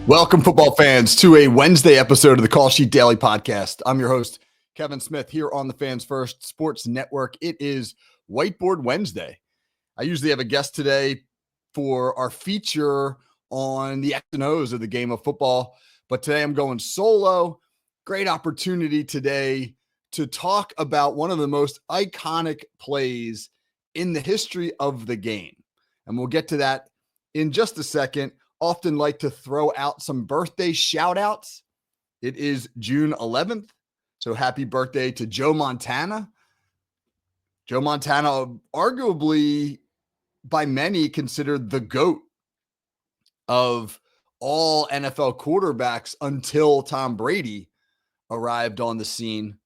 Welcome, football fans, to a Wednesday episode of the Call Sheet Daily Podcast. I'm your host, Kevin Smith, here on the Fans First Sports Network. It is Whiteboard Wednesday. I usually have a guest today for our feature on the X and O's of the game of football, but today I'm going solo. Great opportunity today to talk about one of the most iconic plays in the history of the game. And we'll get to that in just a second. Often like to throw out some birthday shout outs. It is June 11th. So happy birthday to Joe Montana. Joe Montana, arguably by many considered the GOAT of all NFL quarterbacks until Tom Brady arrived on the scene.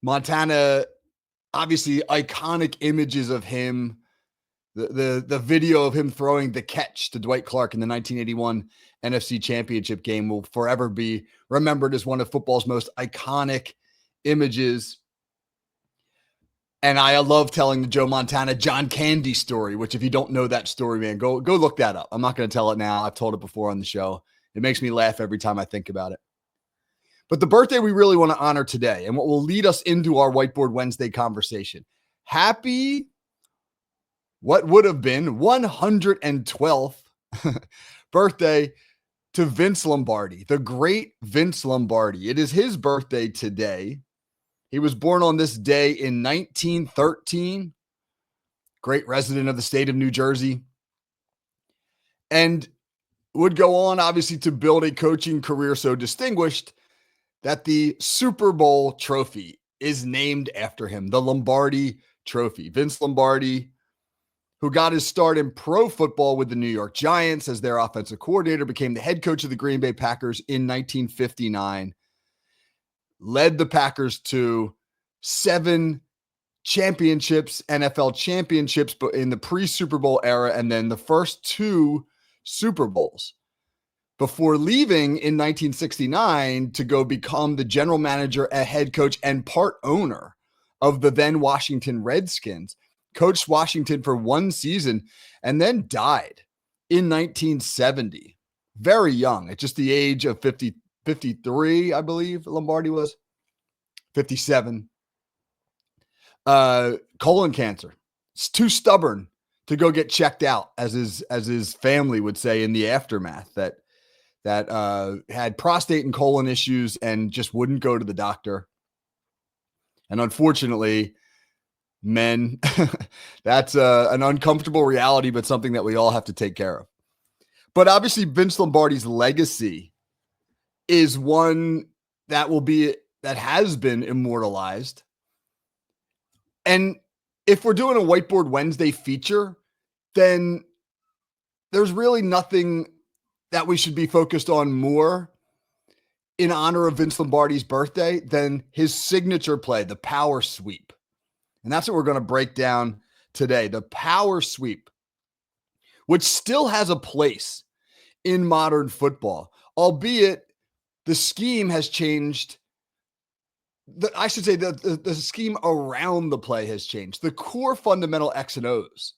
Montana, obviously iconic images of him. The video of him throwing the catch to Dwight Clark in the 1981 NFC Championship game will forever be remembered as one of football's most iconic images. And I love telling the Joe Montana John Candy story, which if you don't know that story, man, go look that up. I'm not going to tell it now. I've told it before on the show. It makes me laugh every time I think about it. But the birthday we really want to honor today and what will lead us into our Whiteboard Wednesday conversation. Happy what would have been 112th birthday to Vince Lombardi, the great Vince Lombardi. It is his birthday today. He was born on this day in 1913, great resident of the state of New Jersey, and would go on, obviously, to build a coaching career so distinguished that the Super Bowl trophy is named after him, the Lombardi Trophy. Vince Lombardi, who got his start in pro football with the New York Giants as their offensive coordinator, became the head coach of the Green Bay Packers in 1959, led the Packers to 7 championships, NFL championships, but in the pre-Super Bowl era, and then the first 2 Super Bowls before leaving in 1969 to go become the general manager, a head coach, and part owner of the then Washington Redskins. Coached Washington for 1 season and then died in 1970. Very young, at just the age of 53, I believe Lombardi was. 57. Colon cancer. It's too stubborn to go get checked out, as his family would say in the aftermath, that had prostate and colon issues and just wouldn't go to the doctor. And unfortunately, men, that's an uncomfortable reality, but something that we all have to take care of. But obviously, Vince Lombardi's legacy is one that has been immortalized. And if we're doing a Whiteboard Wednesday feature, then there's really nothing that we should be focused on more in honor of Vince Lombardi's birthday than his signature play, the power sweep. And that's what we're going to break down today. The power sweep, which still has a place in modern football, albeit the scheme has changed. I should say the scheme around the play has changed. The core fundamental X and O's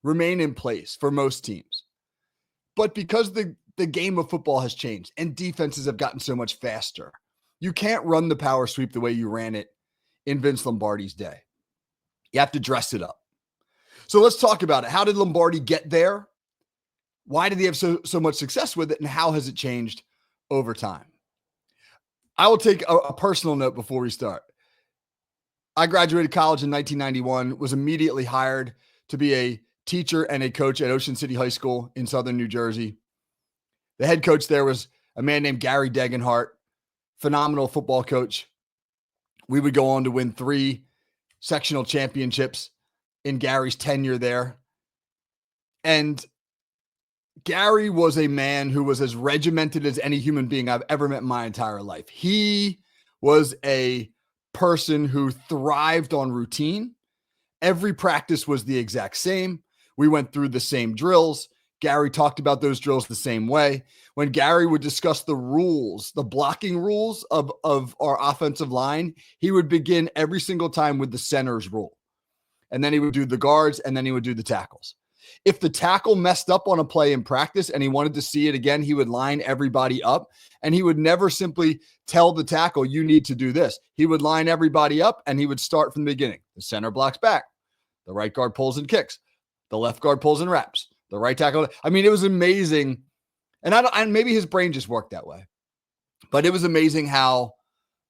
remain in place for most teams. But because the game of football has changed and defenses have gotten so much faster, you can't run the power sweep the way you ran it in Vince Lombardi's day. You have to dress it up. So let's talk about it. How did Lombardi get there? Why did he have so much success with it? And how has it changed over time? I will take a personal note before we start. I graduated college in 1991, was immediately hired to be a teacher and a coach at Ocean City High School in Southern New Jersey. The head coach there was a man named Gary Degenhart, phenomenal football coach. We would go on to win 3 sectional championships in Gary's tenure there. And Gary was a man who was as regimented as any human being I've ever met in my entire life. He was a person who thrived on routine. Every practice was the exact same. We went through the same drills. Gary talked about those drills the same way. When Gary would discuss the rules, the blocking rules of our offensive line, he would begin every single time with the center's rule. And then he would do the guards, and then he would do the tackles. If the tackle messed up on a play in practice and he wanted to see it again, he would line everybody up, and he would never simply tell the tackle, you need to do this. He would line everybody up and he would start from the beginning. The center blocks back. The right guard pulls and kicks. The left guard pulls and wraps. The right tackle. I mean, it was amazing. And maybe his brain just worked that way, but it was amazing how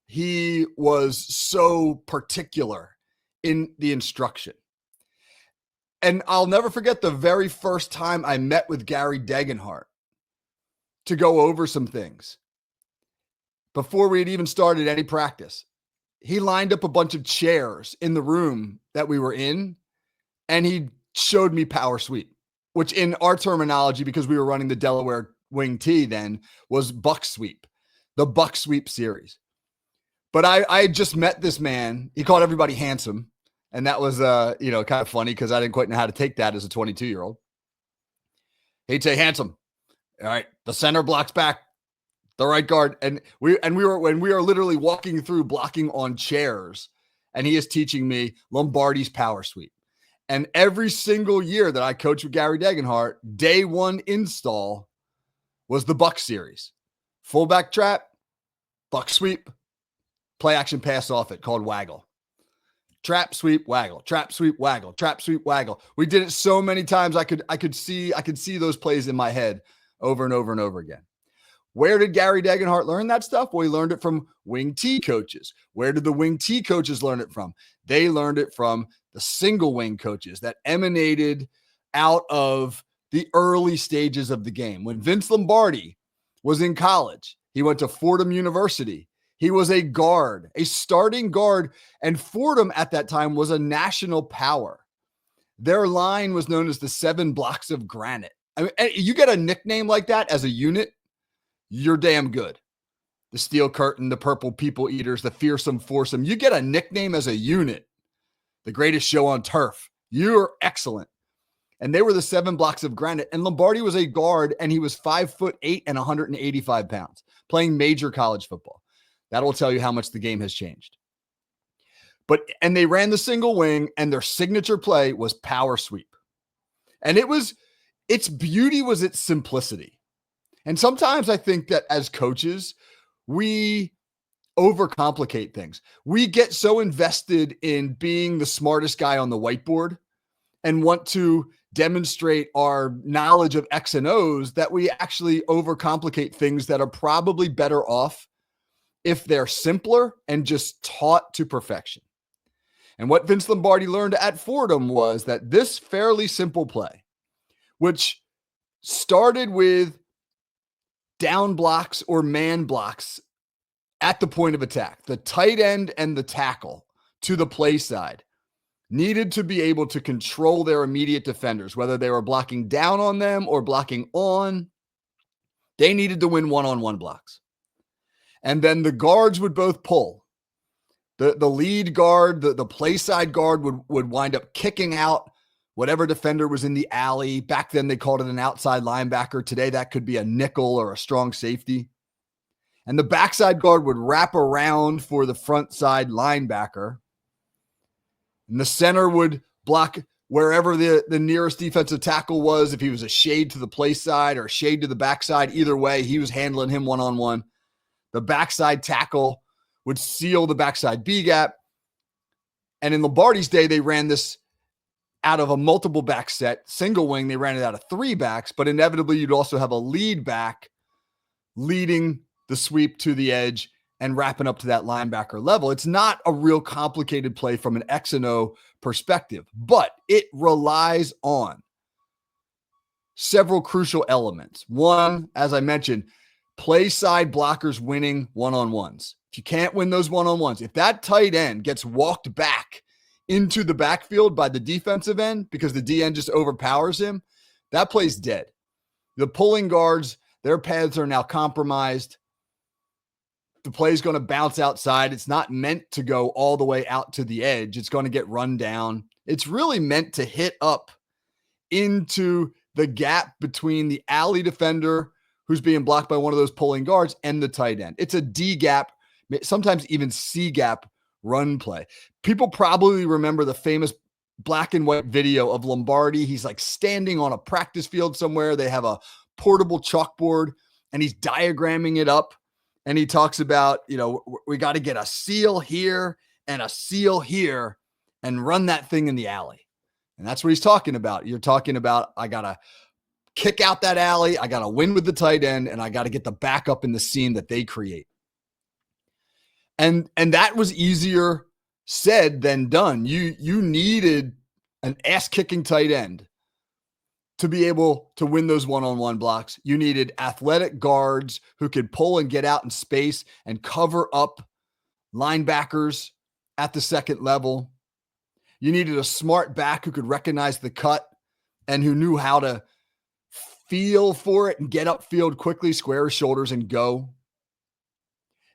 he was so particular in the instruction. And I'll never forget the very first time I met with Gary Degenhart to go over some things before we had even started any practice. He lined up a bunch of chairs in the room that we were in, and he showed me power sweep, which in our terminology, because we were running the Delaware wing T then, was buck sweep, the buck sweep series. But I had just met this man. He called everybody handsome. And that was, kind of funny because I didn't quite know how to take that as a 22-year-old. He'd say, handsome. All right. The center blocks back, the right guard. And we were literally walking through blocking on chairs, and he is teaching me Lombardi's power sweep. And every single year that I coached with Gary Degenhart, day one install was the buck series. Fullback trap, buck sweep, play action pass off it called waggle. Trap, sweep, waggle, trap, sweep, waggle, trap, sweep, waggle. We did it so many times I could see those plays in my head over and over and over again. Where did Gary Degenhart learn that stuff? Well, he learned it from wing T coaches. Where did the wing T coaches learn it from? They learned it from the single wing coaches that emanated out of the early stages of the game. When Vince Lombardi was in college, he went to Fordham University. He was a guard, a starting guard, and Fordham at that time was a national power. Their line was known as the 7 blocks of granite. I mean, you get a nickname like that as a unit, you're damn good. The Steel Curtain, the Purple People Eaters, the Fearsome Foursome. You get a nickname as a unit, the greatest show on turf. You're excellent. And they were the 7 blocks of granite. And Lombardi was a guard, and he was 5'8" and 185 pounds, playing major college football. That'll tell you how much the game has changed. And they ran the single wing, and their signature play was power sweep. And its beauty was its simplicity. And sometimes I think that as coaches, we overcomplicate things. We get so invested in being the smartest guy on the whiteboard and want to demonstrate our knowledge of X and O's that we actually overcomplicate things that are probably better off if they're simpler and just taught to perfection. And what Vince Lombardi learned at Fordham was that this fairly simple play, which started with down blocks or man blocks at the point of attack, the tight end and the tackle to the play side, needed to be able to control their immediate defenders, whether they were blocking down on them or blocking on. They needed to win one-on-one blocks. And then the guards would both pull. The lead guard, the play side guard would wind up kicking out whatever defender was in the alley. Back then they called it an outside linebacker. Today that could be a nickel or a strong safety. And the backside guard would wrap around for the front side linebacker. And the center would block wherever the nearest defensive tackle was. If he was a shade to the play side or a shade to the backside, either way, he was handling him one-on-one. The backside tackle would seal the backside B gap. And in Lombardi's day, they ran this out of a multiple back set. Single wing, they ran it out of 3 backs, but inevitably you'd also have a lead back leading the sweep to the edge and wrapping up to that linebacker level. It's not a real complicated play from an X and O perspective, but it relies on several crucial elements. One, as I mentioned, play side blockers winning one-on-ones. If you can't win those one-on-ones, if that tight end gets walked back into the backfield by the defensive end because the D end just overpowers him, that play's dead. The pulling guards, their paths are now compromised. The play is going to bounce outside. It's not meant to go all the way out to the edge. It's going to get run down. It's really meant to hit up into the gap between the alley defender who's being blocked by one of those pulling guards and the tight end. It's a D gap, sometimes even C gap run play. People probably remember the famous black and white video of Lombardi. He's like standing on a practice field somewhere. They have a portable chalkboard and he's diagramming it up. And he talks about, we got to get a seal here and a seal here and run that thing in the alley. And that's what he's talking about. You're talking about, I got to kick out that alley. I got to win with the tight end and I got to get the backup in the seam that they create. And that was easier said than done. You needed an ass-kicking tight end to be able to win those one-on-one blocks. You needed athletic guards who could pull and get out in space and cover up linebackers at the second level. You needed a smart back who could recognize the cut and who knew how to feel for it and get upfield quickly, square his shoulders and go.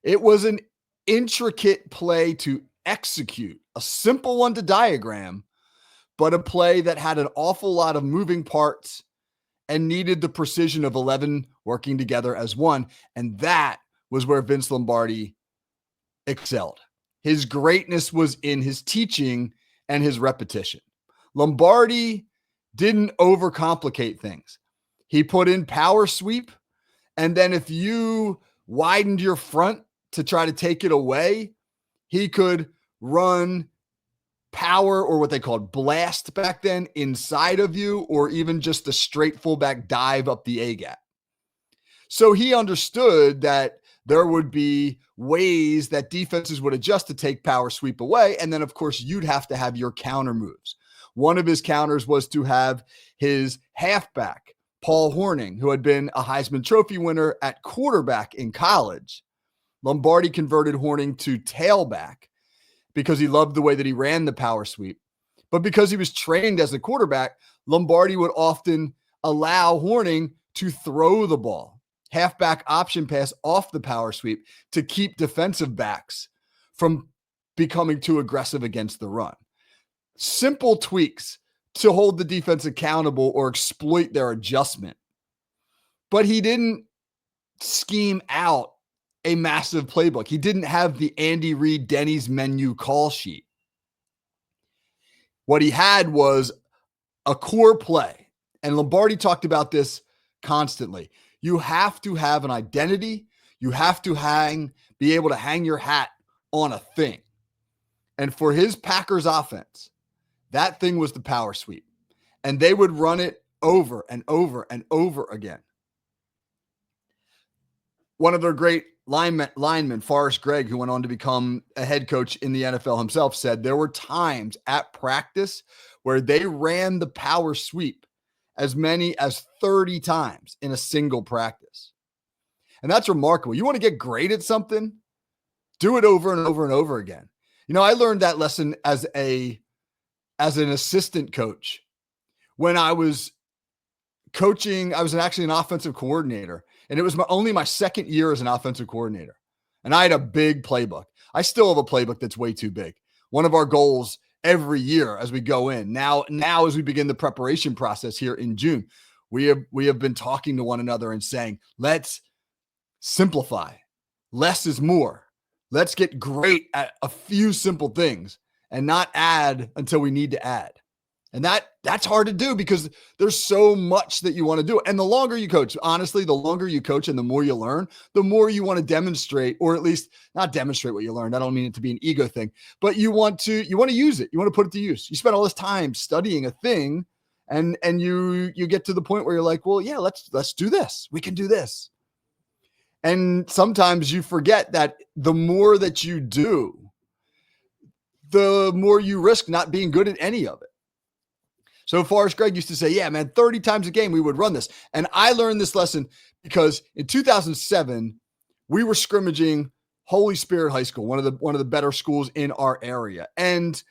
It was an intricate play to execute, a simple one to diagram, but a play that had an awful lot of moving parts and needed the precision of 11 working together as one. And that was where Vince Lombardi excelled. His greatness was in his teaching and his repetition. Lombardi didn't overcomplicate things. He put in power sweep, and then if you widened your front to try to take it away, he could run power, or what they called blast back then, inside of you, or even just a straight fullback dive up the A-gap. So he understood that there would be ways that defenses would adjust to take power sweep away. And then, of course, you'd have to have your counter moves. One of his counters was to have his halfback, Paul Hornung, who had been a Heisman Trophy winner at quarterback in college. Lombardi converted Hornung to tailback because he loved the way that he ran the power sweep. But because he was trained as a quarterback, Lombardi would often allow Hornung to throw the ball, halfback option pass off the power sweep, to keep defensive backs from becoming too aggressive against the run. Simple tweaks to hold the defense accountable or exploit their adjustment. But he didn't scheme out a massive playbook. He didn't have the Andy Reid Denny's menu call sheet. What he had was a core play. And Lombardi talked about this constantly. You have to have an identity. You have to be able to hang your hat on a thing. And for his Packers offense, that thing was the power sweep. And they would run it over and over and over again. One of their great linemen, Forrest Gregg, who went on to become a head coach in the NFL himself, said there were times at practice where they ran the power sweep as many as 30 times in a single practice. And that's remarkable. You want to get great at something? Do it over and over and over again. I learned that lesson as an assistant coach. When I was coaching, I was actually an offensive coordinator, and it was only my second year as an offensive coordinator. And I had a big playbook. I still have a playbook that's way too big. One of our goals every year as we go in, now as we begin the preparation process here in June, we have been talking to one another and saying, let's simplify. Less is more. Let's get great at a few simple things and not add until we need to add. And that's hard to do because there's so much that you want to do. And the longer you coach, honestly, the longer you coach and the more you learn, the more you want to demonstrate, or at least not demonstrate what you learned. I don't mean it to be an ego thing, but you want to use it. You want to put it to use. You spend all this time studying a thing and you get to the point where you're like, well, yeah, let's do this. We can do this. And sometimes you forget that the more that you do, the more you risk not being good at any of it. So Forrest Gregg used to say, yeah, man, 30 times a game we would run this. And I learned this lesson because in 2007, we were scrimmaging Holy Spirit High School, one of the better schools in our area. And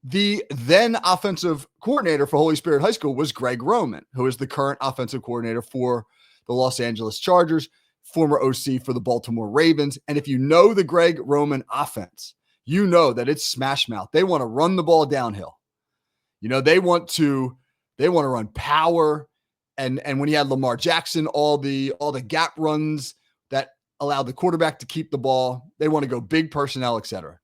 the then offensive coordinator for Holy Spirit High School was Greg Roman, who is the current offensive coordinator for the Los Angeles Chargers, former OC for the Baltimore Ravens. And if you know the Greg Roman offense, you know that it's smash mouth. They want to run the ball downhill. They want to run power. And when he had Lamar Jackson, all the gap runs that allowed the quarterback to keep the ball, they want to go big personnel, et cetera.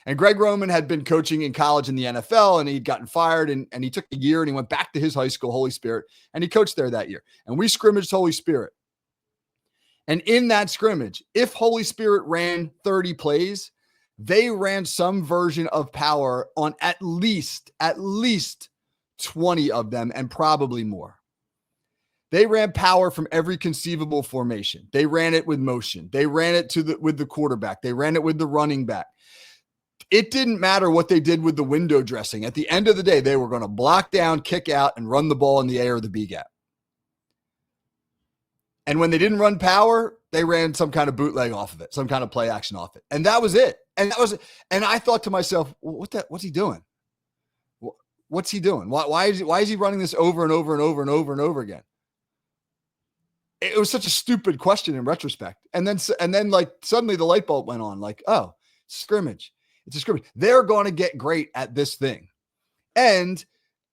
And Greg Roman had been coaching in college in the NFL, and he'd gotten fired, and he took a year and he went back to his high school, Holy Spirit, and he coached there that year. And we scrimmaged Holy Spirit. And in that scrimmage, if Holy Spirit ran 30 plays, they ran some version of power on at least 20 of them, and probably more. They ran power from every conceivable formation. They ran it with motion. They ran it with the quarterback. They ran it with the running back. It didn't matter what they did with the window dressing. At the end of the day, they were going to block down, kick out, and run the ball in the A or the B gap. And when they didn't run power, they ran some kind of bootleg off of it, some kind of play action off it. And that was it. And I thought to myself, what's he doing? What's he doing? Why is he running this over and over and over and over and over again? It was such a stupid question in retrospect. And then like suddenly the light bulb went on, like, oh, scrimmage. It's a scrimmage. They're going to get great at this thing. And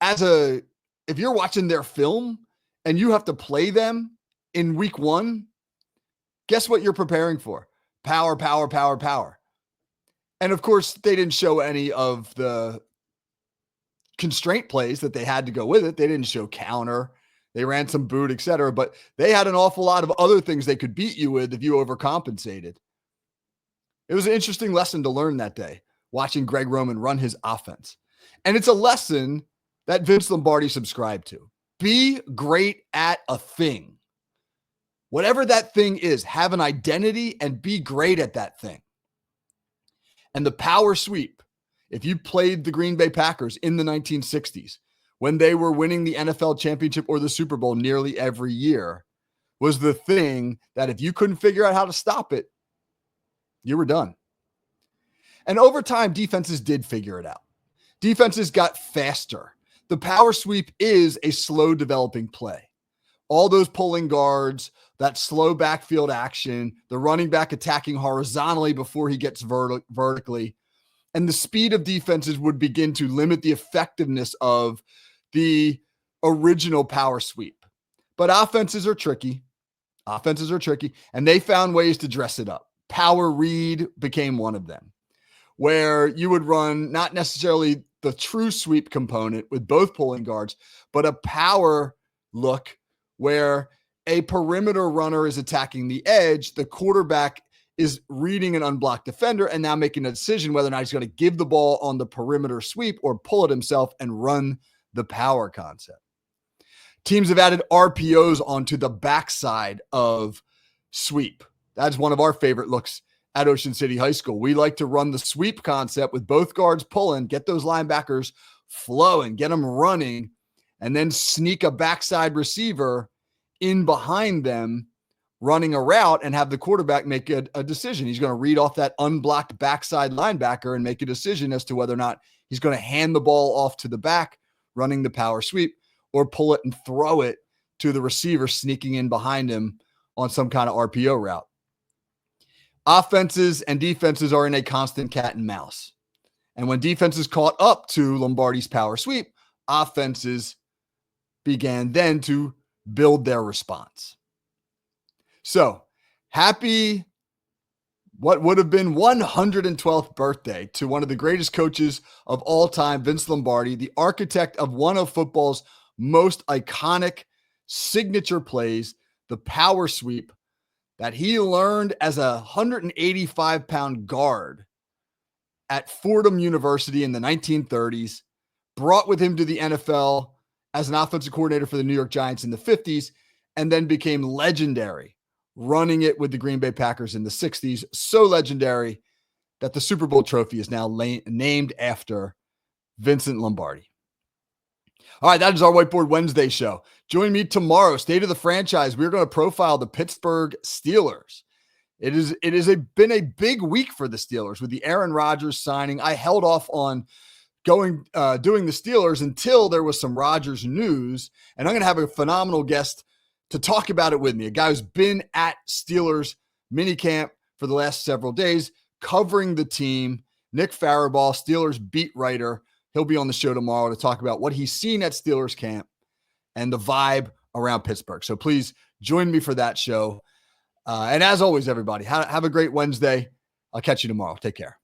if you're watching their film and you have to play them in week 1, guess what you're preparing for? Power, power, power, power. And of course, they didn't show any of the constraint plays that they had to go with it. They didn't show counter. They ran some boot, etc. But they had an awful lot of other things they could beat you with if you overcompensated. It was an interesting lesson to learn that day, watching Greg Roman run his offense. And it's a lesson that Vince Lombardi subscribed to. Be great at a thing. Whatever that thing is, have an identity and be great at that thing. And the power sweep, if you played the Green Bay Packers in the 1960s, when they were winning the NFL championship or the Super Bowl nearly every year, was the thing that if you couldn't figure out how to stop it, you were done. And over time, defenses did figure it out. Defenses got faster. The power sweep is a slow developing play. All those pulling guards, that slow backfield action, the running back attacking horizontally before he gets vertically, and the speed of defenses would begin to limit the effectiveness of the original power sweep. But offenses are tricky. And they found ways to dress it up. Power read became one of them, where you would run not necessarily the true sweep component with both pulling guards, but a power look where a perimeter runner is attacking the edge, the quarterback is reading an unblocked defender and now making a decision whether or not he's going to give the ball on the perimeter sweep or pull it himself and run the power concept. Teams have added RPOs onto the backside of sweep. That's one of our favorite looks at Ocean City High School. We like to run the sweep concept with both guards pulling, get those linebackers flowing, get them running, and then sneak a backside receiver in behind them running a route and have the quarterback make a decision. He's going to read off that unblocked backside linebacker and make a decision as to whether or not he's going to hand the ball off to the back running the power sweep or pull it and throw it to the receiver sneaking in behind him on some kind of RPO route. Offenses and defenses are in a constant cat and mouse. And when defenses caught up to Lombardi's power sweep, offenses began then to build their response. So happy what would have been 112th birthday to one of the greatest coaches of all time, Vince Lombardi, the architect of one of football's most iconic signature plays, the power sweep, that he learned as a 185-pound guard at Fordham University in the 1930s, brought with him to the NFL as an offensive coordinator for the New York Giants in the 50s, and then became legendary running it with the Green Bay Packers in the 60s. So legendary that the Super Bowl trophy is now named after Vincent Lombardi. All right, that is our Whiteboard Wednesday show. Join me tomorrow, State of the Franchise. We're going to profile the Pittsburgh Steelers. It is been a big week for the Steelers with the Aaron Rodgers signing. I held off on doing the Steelers until there was some Rodgers news, and I'm going to have a phenomenal guest to talk about it with me, a guy who's been at Steelers minicamp for the last several days, covering the team, Nick Faribault, Steelers beat writer. He'll be on the show tomorrow to talk about what he's seen at Steelers camp and the vibe around Pittsburgh. So please join me for that show. And as always, everybody, have a great Wednesday. I'll catch you tomorrow. Take care.